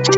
Assalamualaikum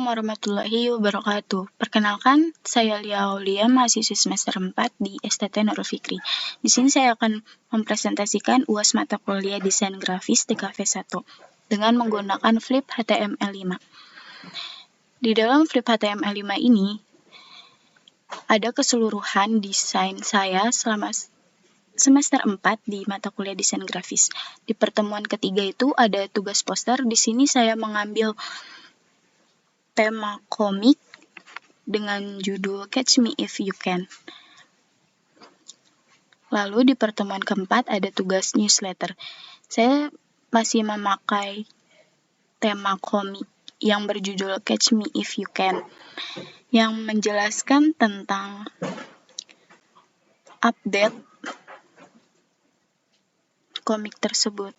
warahmatullahi wabarakatuh. Perkenalkan, saya Lia Aulia, mahasiswa semester 4 di STT Nurul Fikri. Di sini saya akan mempresentasikan UAS mata kuliah Desain Grafis DKV 1 dengan menggunakan Flip HTML5. Di dalam Flip HTML5 ini, ada keseluruhan desain saya selama semester 4 di mata kuliah Desain Grafis. Di pertemuan ketiga itu ada tugas poster. Di sini saya mengambil tema komik dengan judul Catch Me If You Can. Lalu di pertemuan keempat ada tugas newsletter. Saya masih memakai tema komik yang berjudul Catch Me If You Can, yang menjelaskan tentang update komik tersebut.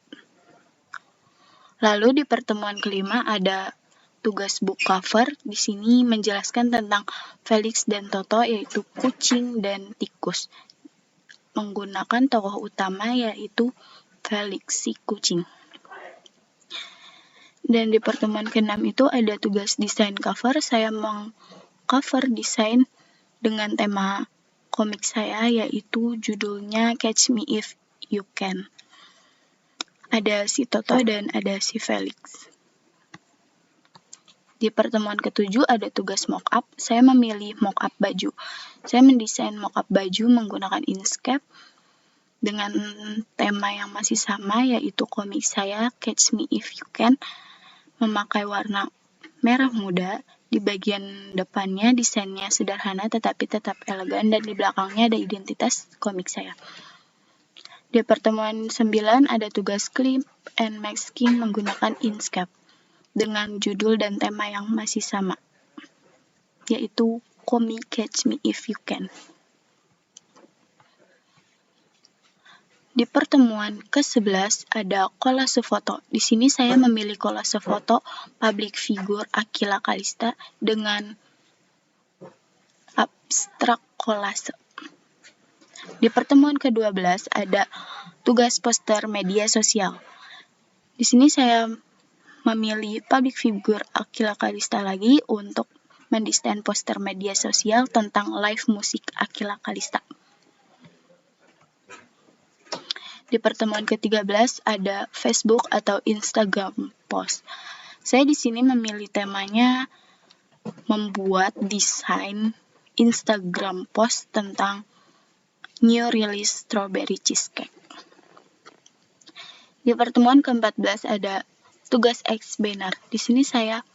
Lalu di pertemuan kelima ada tugas book cover. Di sini menjelaskan tentang Felix dan Toto, yaitu kucing dan tikus, menggunakan tokoh utama yaitu Felix si kucing. Dan di pertemuan ke-6 itu ada tugas desain cover. Saya meng-cover desain dengan tema komik saya, yaitu judulnya Catch Me If You Can. Ada si Toto dan ada si Felix. Di pertemuan ke-7 ada tugas mock-up. Saya memilih mock-up baju. Saya mendesain mock-up baju menggunakan Inkscape dengan tema yang masih sama, yaitu komik saya Catch Me If You Can, memakai warna merah muda. Di bagian depannya desainnya sederhana tetapi tetap elegan, dan di belakangnya ada identitas komik saya. Di pertemuan 9 ada tugas clip and masking menggunakan Inkscape dengan judul dan tema yang masih sama, yaitu komik Catch Me If You Can. Di pertemuan ke-11 ada kolase foto. Di sini saya memilih kolase foto public figure Aquila Calista dengan abstrak kolase. Di pertemuan ke-12 ada tugas poster media sosial. Di sini saya memilih public figure Aquila Calista lagi untuk mendesain poster media sosial tentang live musik Aquila Calista. Di pertemuan ke-13 ada Facebook atau Instagram post. Saya di sini memilih temanya membuat desain Instagram post tentang new release strawberry cheesecake. Di pertemuan ke-14 ada tugas X banner. Di sini saya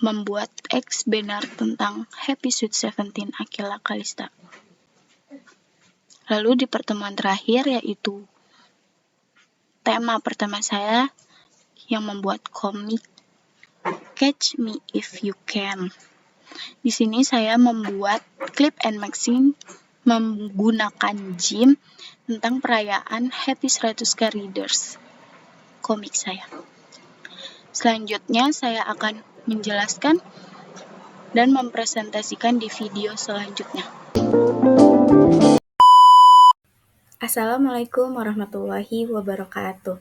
membuat X banner tentang Happy Sweet 17 Aquila Calista. Lalu di pertemuan terakhir, yaitu tema pertama saya yang membuat komik Catch Me If You Can. Di sini saya membuat clip and masking menggunakan GIMP tentang perayaan Happy 100K Readers komik saya. Selanjutnya saya akan menjelaskan dan mempresentasikan di video selanjutnya. Assalamualaikum warahmatullahi wabarakatuh.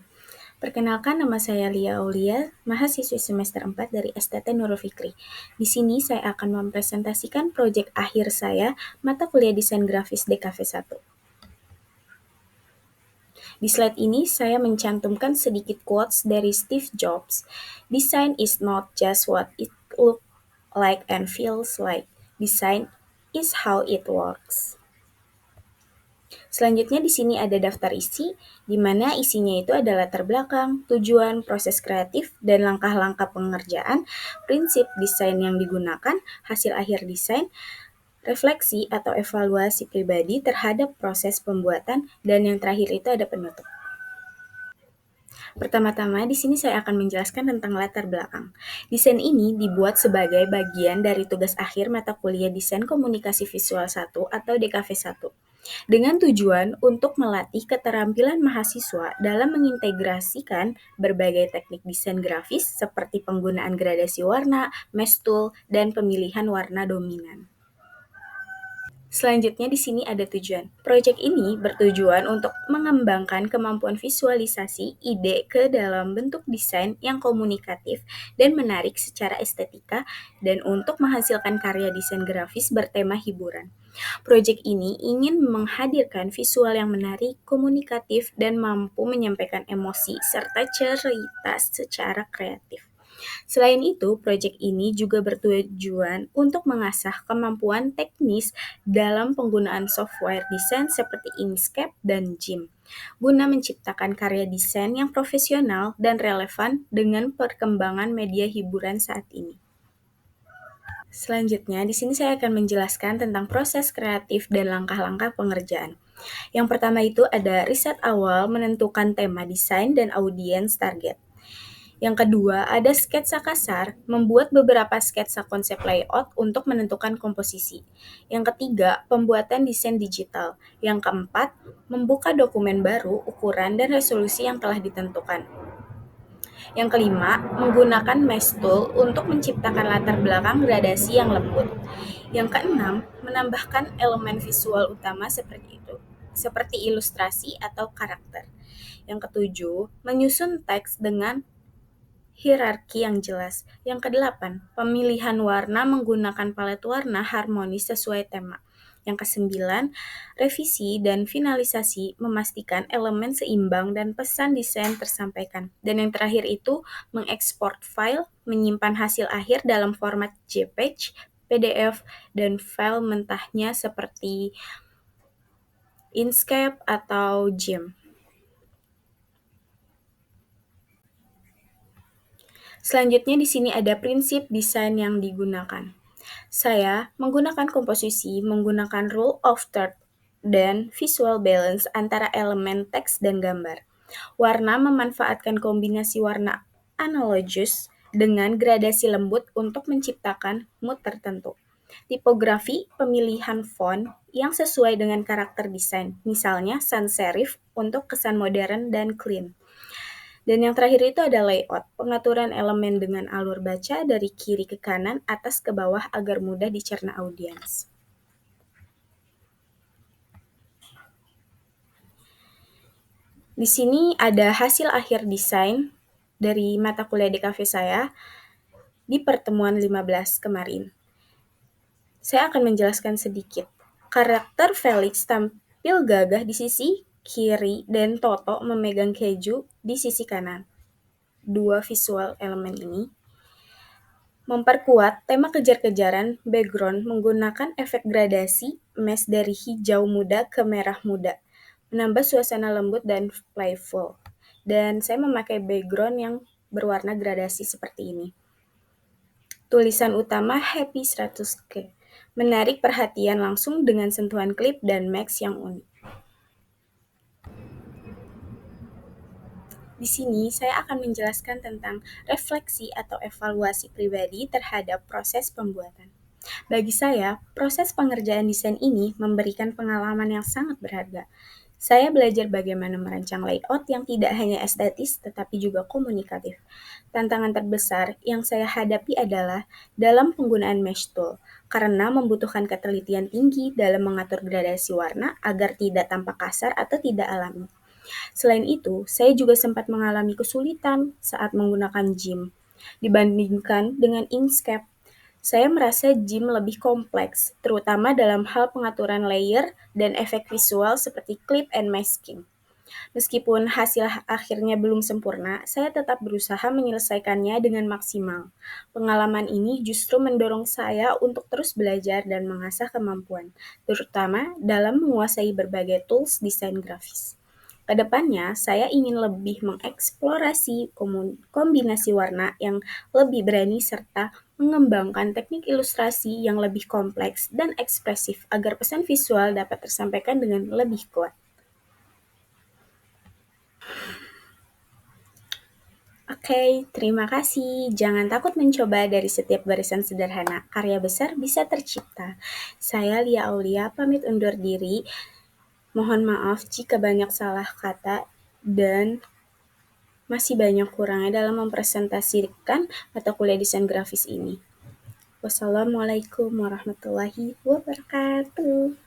Perkenalkan, nama saya Lia Aulia, mahasiswi semester 4 dari STT Nurul Fikri. Di sini saya akan mempresentasikan proyek akhir saya, mata kuliah Desain Grafis DKV 1. Di slide ini saya mencantumkan sedikit quotes dari Steve Jobs. Design is not just what it looks like and feels like. Design is how it works. Selanjutnya di sini ada daftar isi, di mana isinya itu adalah latar belakang, tujuan, proses kreatif, dan langkah-langkah pengerjaan, prinsip desain yang digunakan, hasil akhir desain, refleksi atau evaluasi pribadi terhadap proses pembuatan, dan yang terakhir itu ada penutup. Pertama-tama, di sini saya akan menjelaskan tentang latar belakang. Desain ini dibuat sebagai bagian dari tugas akhir mata kuliah Desain Komunikasi Visual 1 atau DKV 1. Dengan tujuan untuk melatih keterampilan mahasiswa dalam mengintegrasikan berbagai teknik desain grafis seperti penggunaan gradasi warna, mesh tool, dan pemilihan warna dominan. Selanjutnya di sini ada tujuan. Proyek ini bertujuan untuk mengembangkan kemampuan visualisasi ide ke dalam bentuk desain yang komunikatif dan menarik secara estetika dan untuk menghasilkan karya desain grafis bertema hiburan. Proyek ini ingin menghadirkan visual yang menarik, komunikatif, dan mampu menyampaikan emosi serta cerita secara kreatif. Selain itu, proyek ini juga bertujuan untuk mengasah kemampuan teknis dalam penggunaan software desain seperti Inkscape dan GIMP, guna menciptakan karya desain yang profesional dan relevan dengan perkembangan media hiburan saat ini. Selanjutnya, di sini saya akan menjelaskan tentang proses kreatif dan langkah-langkah pengerjaan. Yang pertama itu ada riset awal menentukan tema desain dan audiens target. Yang kedua, ada sketsa kasar, membuat beberapa sketsa konsep layout untuk menentukan komposisi. Yang ketiga, pembuatan desain digital. Yang keempat, membuka dokumen baru, ukuran, dan resolusi yang telah ditentukan. Yang kelima, menggunakan mesh tool untuk menciptakan latar belakang gradasi yang lembut. Yang keenam, menambahkan elemen visual utama seperti ilustrasi atau karakter. Yang ketujuh, menyusun teks dengan hierarki yang jelas. Yang kedelapan, pemilihan warna menggunakan palet warna harmonis sesuai tema. Yang kesembilan, revisi dan finalisasi memastikan elemen seimbang dan pesan desain tersampaikan. Dan yang terakhir itu, mengekspor file, menyimpan hasil akhir dalam format JPEG, PDF, dan file mentahnya seperti Inkscape atau GIMP. Selanjutnya di sini ada prinsip desain yang digunakan. Saya menggunakan komposisi menggunakan rule of third dan visual balance antara elemen teks dan gambar. Warna memanfaatkan kombinasi warna analogous dengan gradasi lembut untuk menciptakan mood tertentu. Tipografi pemilihan font yang sesuai dengan karakter desain, misalnya sans serif untuk kesan modern dan clean. Dan yang terakhir itu ada layout, pengaturan elemen dengan alur baca dari kiri ke kanan, atas ke bawah agar mudah dicerna audiens. Di sini ada hasil akhir desain dari mata kuliah DKV saya di pertemuan 15 kemarin. Saya akan menjelaskan sedikit. Karakter Felix tampil gagah di sisi kiri dan Toto memegang keju di sisi kanan. Dua visual elemen ini memperkuat tema kejar-kejaran background menggunakan efek gradasi mesh dari hijau muda ke merah muda, menambah suasana lembut dan playful. Dan saya memakai background yang berwarna gradasi seperti ini. Tulisan utama Happy 100K, menarik perhatian langsung dengan sentuhan klip dan max yang unik. Di sini saya akan menjelaskan tentang refleksi atau evaluasi pribadi terhadap proses pembuatan. Bagi saya, proses pengerjaan desain ini memberikan pengalaman yang sangat berharga. Saya belajar bagaimana merancang layout yang tidak hanya estetis tetapi juga komunikatif. Tantangan terbesar yang saya hadapi adalah dalam penggunaan mesh tool, karena membutuhkan ketelitian tinggi dalam mengatur gradasi warna agar tidak tampak kasar atau tidak alami. Selain itu, saya juga sempat mengalami kesulitan saat menggunakan GIMP. Dibandingkan dengan Inkscape, saya merasa GIMP lebih kompleks, terutama dalam hal pengaturan layer dan efek visual seperti clip and masking. Meskipun hasil akhirnya belum sempurna, saya tetap berusaha menyelesaikannya dengan maksimal. Pengalaman ini justru mendorong saya untuk terus belajar dan mengasah kemampuan, terutama dalam menguasai berbagai tools desain grafis. Kedepannya, saya ingin lebih mengeksplorasi kombinasi warna yang lebih berani serta mengembangkan teknik ilustrasi yang lebih kompleks dan ekspresif agar pesan visual dapat tersampaikan dengan lebih kuat. Oke, terima kasih. Jangan takut mencoba dari setiap barisan sederhana. Karya besar bisa tercipta. Saya Lia Aulia, pamit undur diri. Mohon maaf jika banyak salah kata dan masih banyak kurangnya dalam mempresentasikan mata kuliah desain grafis ini. Wassalamualaikum warahmatullahi wabarakatuh.